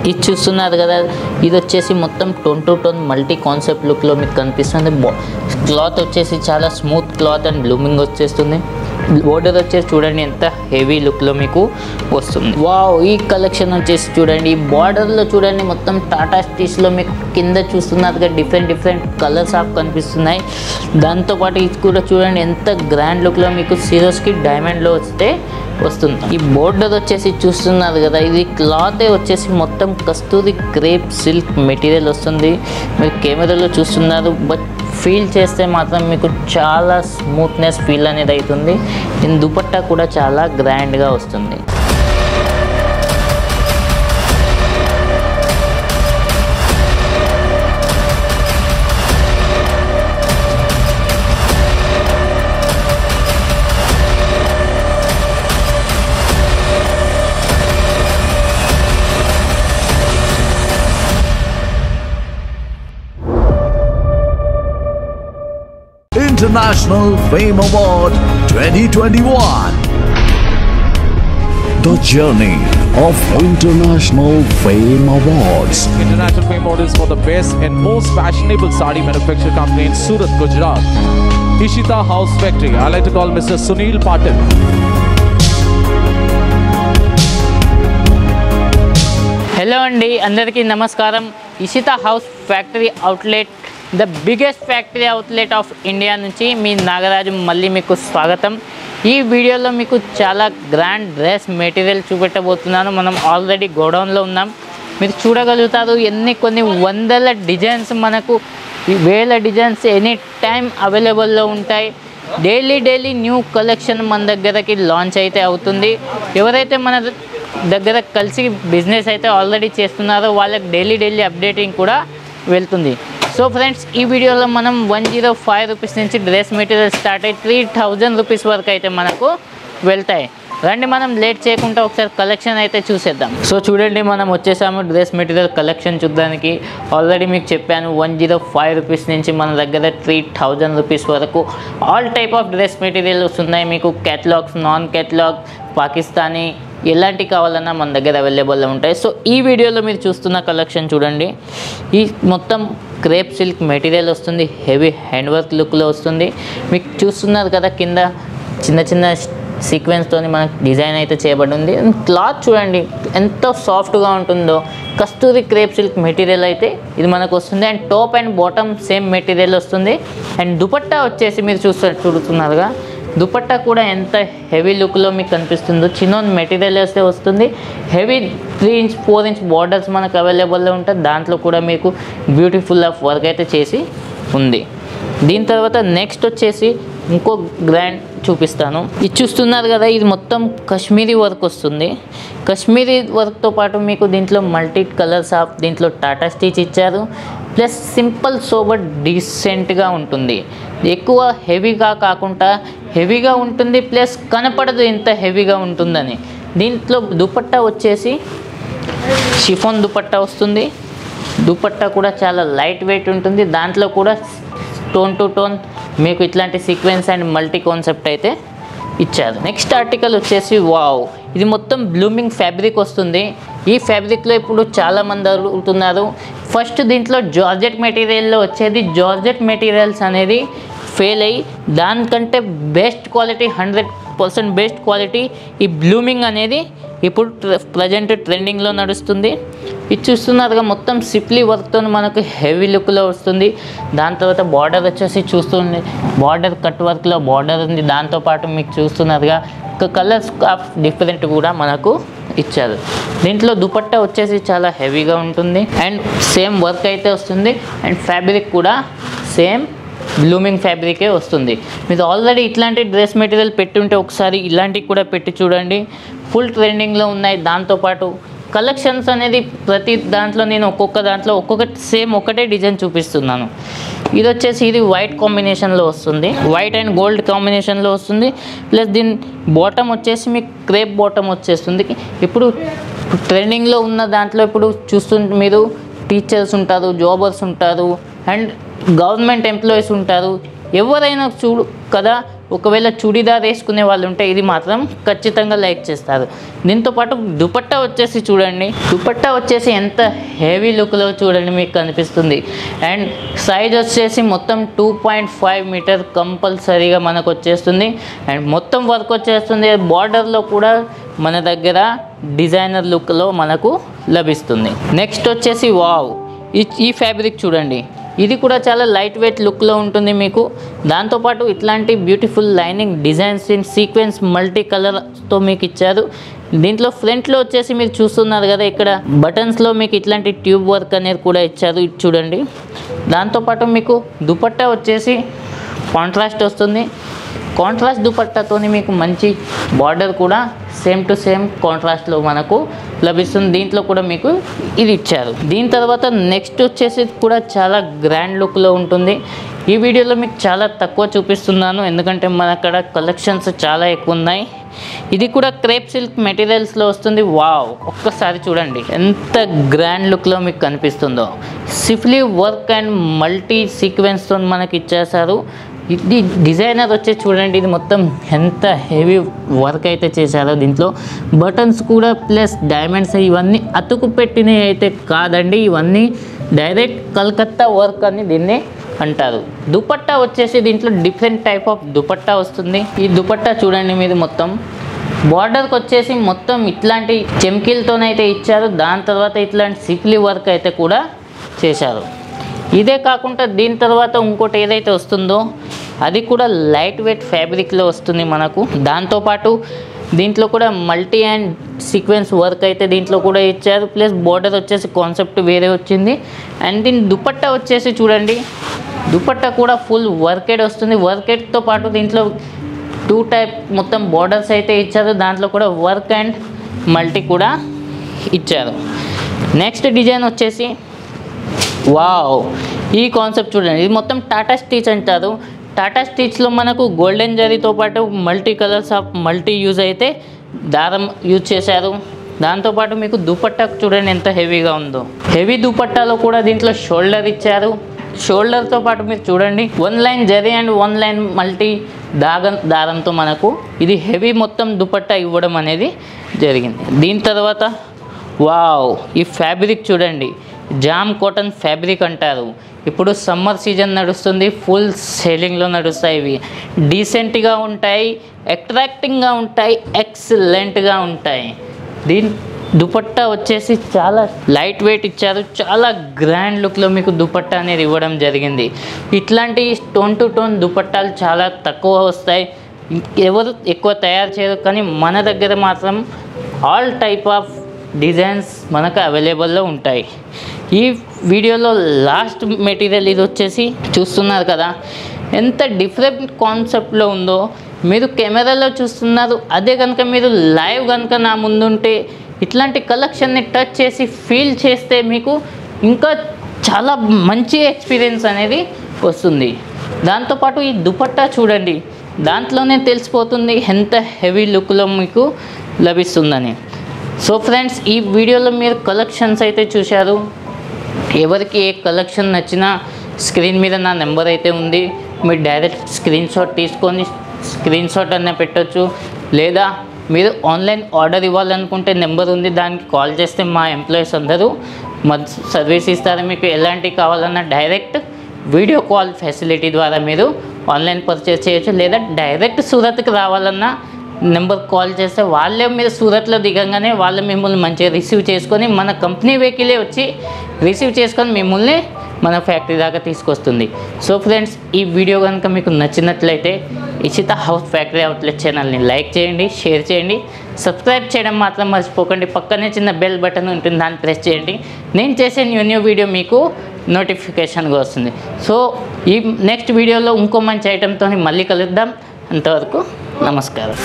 ఇది చూస్తున్నారు కదా, ఇది వచ్చేసి మొత్తం tone to tone multi concept లుక్లో మీకు కనిపిస్తుంది. క్లాత్ వచ్చేసి చాలా స్మూత్ క్లాత్ అండ్ బ్లూమింగ్ వచ్చేస్తుంది. బోర్డర్ వచ్చేసి చూడండి ఎంత హెవీ లుక్లో మీకు వస్తుంది. వావ్, ఈ కలెక్షన్ వచ్చేసి చూడండి, ఈ బార్డర్లో చూడండి మొత్తం టాటా స్టిచ్లో మీకు కింద చూస్తున్నట్టుగా డిఫరెంట్ కలర్స్ ఆఫ్ కనిపిస్తున్నాయి. దాంతోపాటు ఇది కూడా చూడండి ఎంత గ్రాండ్ లుక్లో మీకు సిరోస్కి డైమండ్లో వస్తుంది. ఈ బోర్డర్ వచ్చేసి చూస్తున్నారు కదా, ఇది క్లాత్ వచ్చేసి మొత్తం కస్తూరి క్రేప్ సిల్క్ మెటీరియల్ వస్తుంది. మీరు కెమెరాలో చూస్తున్నారు, బట్ ఫీల్ చేస్తే మాత్రం మీకు చాలా స్మూత్నెస్ ఫీల్ అనేది అవుతుంది. దీని దుపట్టా కూడా చాలా గ్రాండ్గా వస్తుంది. International Fame Award 2021. The journey of International Fame Awards. International Fame Award is for the best and most fashionable sari manufacturing company in Surat, Gujarat. Ishita House Factory. I like to call Mr. Sunil Patil. Hello అండి, అందరికీ నమస్కారం. Ishita house factory outlet, the biggest factory outlet of India నుంచి మీ నాగరాజు మళ్ళీ మీకు స్వాగతం. ఈ వీడియోలో మీకు చాలా గ్రాండ్ డ్రెస్ మెటీరియల్ చూపెట్టబోతున్నాను. మనం ఆల్రెడీ గోడౌన్లో ఉన్నాం, మీరు చూడగలుగుతారు. కొన్ని వందల డిజైన్స్, మనకు వేల డిజైన్స్ ఎనీ టైం అవైలబుల్లో ఉంటాయి. డైలీ న్యూ కలెక్షన్ మన దగ్గరకి లాంచ్ అయితే అవుతుంది. ఎవరైతే మన దగ్గర కలిసి బిజినెస్ అయితే ఆల్రెడీ చేస్తున్నారో వాళ్ళకి డైలీ అప్డేటింగ్ కూడా వెళ్తుంది. సో ఫ్రెండ్స్, ఈ వీడియోలో మనం 105 రూపీస్ నుంచి డ్రెస్ మెటీరియల్ స్టార్ట్ అయ్యి 3000 రూపీస్ వరకు అయితే మనకు వెళ్తాయి. రండి, మనం లేట్ చేయకుండా ఒకసారి కలెక్షన్ అయితే చూసేద్దాం. సో చూడండి, మనం వచ్చేసాము డ్రెస్ మెటీరియల్ కలెక్షన్ చూడడానికి. ఆల్రెడీ మీకు చెప్పాను 105 రూపీస్ నుంచి మన దగ్గర 3000 రూపీస్ వరకు all type of dress materials ఉన్నాయి. మీకు క్యాటలాగ్స్, నాన్ క్యాటలాగ్, పాకిస్తానీ, ఎలాంటి కావాలన్నా మన దగ్గర అవైలబుల్లో ఉంటాయి. సో ఈ వీడియోలో మీరు చూస్తున్న కలెక్షన్ చూడండి, ఈ మొత్తం క్రేప్ సిల్క్ మెటీరియల్ వస్తుంది. హెవీ హ్యాండ్ వర్క్ లుక్లో వస్తుంది. మీకు చూస్తున్నారు కదా, కింద చిన్న సీక్వెన్స్తో మనకు డిజైన్ అయితే చేయబడింది. క్లాత్ చూడండి ఎంత సాఫ్ట్గా ఉంటుందో. కస్తూరి క్రేప్ సిల్క్ మెటీరియల్ అయితే ఇది మనకు వస్తుంది. And top and bottom same material వస్తుంది. అండ్ దుపట్టా వచ్చేసి మీరు చూస్తున్నారుగా, దుపట్టా కూడా ఎంత హెవీ లుక్లో మీకు కనిపిస్తుందో. చిన్నోన్ మెటీరియల్ వేస్తే వస్తుంది. హెవీ 3 ఇంచ్ 4 ఇంచ్ బార్డర్స్ మనకు అవైలబుల్లో ఉంటాయి. దాంట్లో కూడా మీకు బ్యూటిఫుల్ ఆఫ్ వర్క్ అయితే చేసి ఉంది. దీని తర్వాత నెక్స్ట్ వచ్చేసి ఇంకో గ్రాండ్ చూపిస్తాను. ఇది చూస్తున్నారు కదా, ఇది మొత్తం కాశ్మీరీ వర్క్ వస్తుంది. కాశ్మీరీ వర్క్తో పాటు మీకు దీంట్లో మల్టీ కలర్స్ ఆఫ్ దీంట్లో టాటా స్టిచ్ ఇచ్చారు. ప్లస్ సింపుల్ సోబర్ డీసెంట్గా ఉంటుంది. ఎక్కువ హెవీగా కాకుండా హెవీగా ఉంటుంది, ప్లస్ కనపడదు ఎంత హెవీగా ఉంటుందని. దీంట్లో దుపట్టా వచ్చేసి షిఫాన్ దుపట్టా వస్తుంది. దుపట్టా కూడా చాలా లైట్ వెయిట్ ఉంటుంది. దాంట్లో కూడా టోన్ టు టోన్ మీకు ఇట్లాంటి సీక్వెన్స్ అండ్ మల్టీ కాన్సెప్ట్ అయితే ఇచ్చారు. నెక్స్ట్ ఆర్టికల్ వచ్చేసి వావ్, ఇది మొత్తం బ్లూమింగ్ ఫ్యాబ్రిక్ వస్తుంది. ఈ ఫ్యాబ్రిక్లో ఇప్పుడు చాలామంది అడుగుతున్నారు. ఫస్ట్ దీంట్లో జార్జెట్ మెటీరియల్లో వచ్చేది, జార్జెట్ మెటీరియల్స్ అనేది ఫెయిల్ అయ్యి దానికంటే బెస్ట్ క్వాలిటీ, 100% బెస్ట్ క్వాలిటీ ఈ బ్లూమింగ్ అనేది ఇప్పుడు ప్రజెంట్ ట్రెండింగ్లో నడుస్తుంది. ఇది చూస్తున్నారుగా, మొత్తం సిప్లీ వర్క్తో మనకు హెవీ లుక్లో వస్తుంది. దాని తర్వాత బార్డర్ వచ్చేసి చూస్తుంది, బార్డర్ కట్ వర్క్లో బార్డర్ ఉంది. దాంతోపాటు మీకు చూస్తున్నారుగా కలర్స్ ఆఫ్ డిఫరెంట్ కూడా మనకు ఇచ్చారు. దీంట్లో దుపట్టా వచ్చేసి చాలా హెవీగా ఉంటుంది. అండ్ సేమ్ వర్క్ అయితే వస్తుంది. అండ్ ఫ్యాబ్రిక్ కూడా సేమ్ బ్లూమింగ్ ఫ్యాబ్రికే వస్తుంది. మీరు ఆల్రెడీ ఇట్లాంటి డ్రెస్ మెటీరియల్ పెట్టుంటే ఒకసారి ఇలాంటివి కూడా పెట్టి చూడండి, ఫుల్ ట్రెండింగ్లో ఉన్నాయి. దాంతోపాటు కలెక్షన్స్ అనేది ప్రతి దాంట్లో నేను ఒక్కొక్కటి సేమ్ ఒకటే డిజైన్ చూపిస్తున్నాను. ఇది వచ్చేసి ఇది వైట్ కాంబినేషన్లో వస్తుంది, వైట్ అండ్ గోల్డ్ కాంబినేషన్లో వస్తుంది. ప్లస్ దీని బాటమ్ వచ్చేసి మీకు క్రేప్ బాటమ్ వచ్చేస్తుంది. ఇప్పుడు ట్రెండింగ్లో ఉన్న దాంట్లో ఇప్పుడు చూస్తుంటే మీరు టీచర్స్ ఉంటారు, జాబర్స్ ఉంటారు, అండ్ గవర్నమెంట్ ఎంప్లాయీస్ ఉంటారు. ఎవరైనా చూడు కదా, ఒకవేళ చుడిదార్ వేసుకునే వాళ్ళు ఉంటే ఇది మాత్రం ఖచ్చితంగా లైక్ చేస్తారు. దీంతోపాటు దుపట్టా వచ్చేసి చూడండి, దుపట్టా వచ్చేసి ఎంత హెవీ లుక్లో చూడండి మీకు కనిపిస్తుంది. అండ్ సైజ్ వచ్చేసి మొత్తం 2.5 మీటర్ కంపల్సరీగా మనకు వచ్చేస్తుంది. అండ్ మొత్తం వర్క్ వచ్చేస్తుంది. బార్డర్లో కూడా మన దగ్గర డిజైనర్ లుక్లో మనకు లభిస్తుంది. నెక్స్ట్ వచ్చేసి వావ్, ఈ ఫ్యాబ్రిక్ చూడండి, ఇది కూడా చాలా లైట్ వెయిట్ లుక్లో ఉంటుంది మీకు. దాంతోపాటు ఇట్లాంటి beautiful lining designs in sequence multi కలర్తో మీకు ఇచ్చారు. దీంట్లో ఫ్రంట్లో వచ్చేసి మీరు చూస్తున్నారు కదా, ఇక్కడ బటన్స్లో మీకు ఇట్లాంటి ట్యూబ్ వర్క్ అనేది కూడా ఇచ్చారు, ఇది చూడండి. దాంతోపాటు మీకు దుపట్టా వచ్చేసి కాంట్రాస్ట్ వస్తుంది. కాంట్రాస్ట్ దుపట్టాతోని మీకు మంచి బార్డర్ కూడా సేమ్ టు సేమ్ కాంట్రాస్ట్లో మనకు లభిస్తుంది. దీంట్లో కూడా మీకు ఇది ఇచ్చారు. దీని తర్వాత నెక్స్ట్ వచ్చేసి కూడా చాలా గ్రాండ్ లుక్లో ఉంటుంది. ఈ వీడియోలో మీకు చాలా తక్కువ చూపిస్తున్నాను, ఎందుకంటే మన అక్కడ కలెక్షన్స్ చాలా ఎక్కువ ఉన్నాయి. ఇది కూడా క్రేప్ సిల్క్ మెటీరియల్స్లో వస్తుంది. వావ్, ఒక్కసారి చూడండి ఎంత గ్రాండ్ లుక్లో మీకు కనిపిస్తుందో. సిఫ్లీ వర్క్ అండ్ మల్టీ సీక్వెన్స్తో మనకి ఇచ్చేసారు. ఇది డిజైనర్ వచ్చి చూడండి, ఇది మొత్తం ఎంత హెవీ వర్క్ అయితే చేశారో. దీంట్లో బటన్స్ కూడా ప్లస్ డైమండ్స్ ఇవన్నీ అతుకు పెట్టినవి అయితే కాదండి, ఇవన్నీ డైరెక్ట్ కలకత్తా వర్క్ అని దీన్ని అంటారు. దుపట్టా వచ్చేసి దీంట్లో డిఫరెంట్ టైప్ ఆఫ్ దుపట్టా వస్తుంది. ఈ దుపట్టా చూడండి మీరు మొత్తం బార్డర్కి వచ్చేసి మొత్తం ఇట్లాంటి చెమ్కీలతోనైతే ఇచ్చారు. దాని తర్వాత ఇట్లాంటి సిఫ్లీ వర్క్ అయితే కూడా చేశారు. ఇదే కాకుండా దీని తర్వాత ఇంకోటి ఏదైతే వస్తుందో అది కూడా లైట్ వెయిట్ ఫ్యాబ్రిక్లో వస్తుంది మనకు. దాంతోపాటు దీంట్లో కూడా మల్టీ అండ్ సీక్వెన్స్ వర్క్ అయితే దీంట్లో కూడా ఇచ్చారు. ప్లస్ బోర్డర్ వచ్చేసి కాన్సెప్ట్ వేరే వచ్చింది. అండ్ దీని దుపట్టా వచ్చేసి చూడండి, దుపట్టా కూడా ఫుల్ వర్కెడ్ వస్తుంది. వర్కెడ్తో పాటు దీంట్లో 2 టైప్ మొత్తం బోర్డర్స్ అయితే ఇచ్చారు. దాంట్లో కూడా వర్క్ అండ్ మల్టీ కూడా ఇచ్చారు. నెక్స్ట్ డిజైన్ వచ్చేసి వావ్, ఈ కాన్సెప్ట్ చూడండి, ఇది మొత్తం టాటా స్టిచ్ అంటారు. టాటా స్టిచ్లో మనకు గోల్డెన్ జరీతో పాటు multi colours of multi use అయితే దారం యూజ్ చేశారు. దాంతోపాటు మీకు దుపట్టా చూడండి ఎంత హెవీగా ఉందో. హెవీ దుపట్టాలో కూడా దీంట్లో షోల్డర్ ఇచ్చారు. షోల్డర్తో పాటు మీరు చూడండి 1 line zari and 1 line multi దారంతో మనకు ఇది హెవీ మొత్తం దుపట్టా ఇవ్వడం అనేది జరిగింది. దీని తర్వాత వావ్, ఈ ఫ్యాబ్రిక్ చూడండి, జామ్ కాటన్ ఫ్యాబ్రిక్ అంటారు. ఇప్పుడు సమ్మర్ సీజన్ నడుస్తుంది, ఫుల్ సేలింగ్లో నడుస్తాయి. ఇవి డీసెంట్గా ఉంటాయి, అట్రాక్టింగ్గా ఉంటాయి, ఎక్సలెంట్గా ఉంటాయి. దీని దుపట్టా వచ్చేసి చాలా లైట్ వెయిట్ ఇచ్చారు. చాలా గ్రాండ్ లుక్లో మీకు దుపట్టా అనేది ఇవ్వడం జరిగింది. ఇట్లాంటి టోన్ టు టోన్ దుపట్టాలు చాలా తక్కువ వస్తాయి, ఎవరు ఎక్కువ తయారు చేయరు. కానీ మన దగ్గర మాత్రం ఆల్ టైప్ ఆఫ్ డిజైన్స్ మనకు అవైలబుల్లో ఉంటాయి. ఈ వీడియోలో లాస్ట్ మెటీరియల్ ఇది వచ్చేసి చూస్తున్నారు కదా, ఎంత డిఫరెంట్ కాన్సెప్ట్లో ఉందో. మీరు కెమెరాలో చూస్తున్నారు, అదే కనుక మీరు లైవ్ కనుక నా ముందుంటే ఇట్లాంటి కలెక్షన్ని టచ్ చేసి ఫీల్ చేస్తే మీకు ఇంకా చాలా మంచి ఎక్స్పీరియన్స్ అనేది వస్తుంది. దాంతోపాటు ఈ దుపట్టా చూడండి, దాంట్లోనే తెలిసిపోతుంది ఎంత హెవీ లుక్లో మీకు లభిస్తుందని. సో ఫ్రెండ్స్, ఈ వీడియోలో మీరు కలెక్షన్స్ అయితే చూశారు. ఎవరికి ఏ కలెక్షన్ నచ్చినా స్క్రీన్ మీద నా నెంబర్ అయితే ఉంది, మీరు డైరెక్ట్ స్క్రీన్ షాట్ తీసుకొని స్క్రీన్ షాట్ అన్న పెట్టచ్చు. లేదా మీరు ఆన్లైన్ ఆర్డర్ ఇవ్వాలనుకుంటే నెంబర్ ఉంది, దానికి కాల్ చేస్తే మా ఎంప్లాయీస్ అందరూ సర్వీస్ ఇస్తారు. మీకు ఎలాంటి కావాలన్నా డైరెక్ట్ వీడియో కాల్ ఫెసిలిటీ ద్వారా మీరు ఆన్లైన్ పర్చేస్ చేయొచ్చు. లేదా డైరెక్ట్ సూరత్కి రావాలన్నా నెంబర్ కాల్ చేస్తే వాళ్ళే మీరు సూరత్లో దిగంగానే వాళ్ళు మిమ్మల్ని మంచిగా రిసీవ్ చేసుకొని మన కంపెనీ వెహికలే వచ్చి రిసీవ్ చేసుకొని మిమ్మల్ని మన ఫ్యాక్టరీ దాకా తీసుకొస్తుంది. సో ఫ్రెండ్స్, ఈ వీడియో కనుక మీకు నచ్చినట్లయితే ఇషిత హౌస్ ఫ్యాక్టరీ అవుట్లెట్ ఛానల్ని లైక్ చేయండి, షేర్ చేయండి, సబ్స్క్రైబ్ చేయడం మాత్రం మర్చిపోకండి. పక్కనే చిన్న బెల్ బటన్ ఉంటుంది, దాన్ని ప్రెస్ చేయండి. నేను చేసే న్యూ వీడియో మీకు నోటిఫికేషన్గా వస్తుంది. సో ఈ నెక్స్ట్ వీడియోలో ఇంకో మంచి ఐటెంతో మళ్ళీ కలుద్దాం. అంతవరకు నమస్కారం.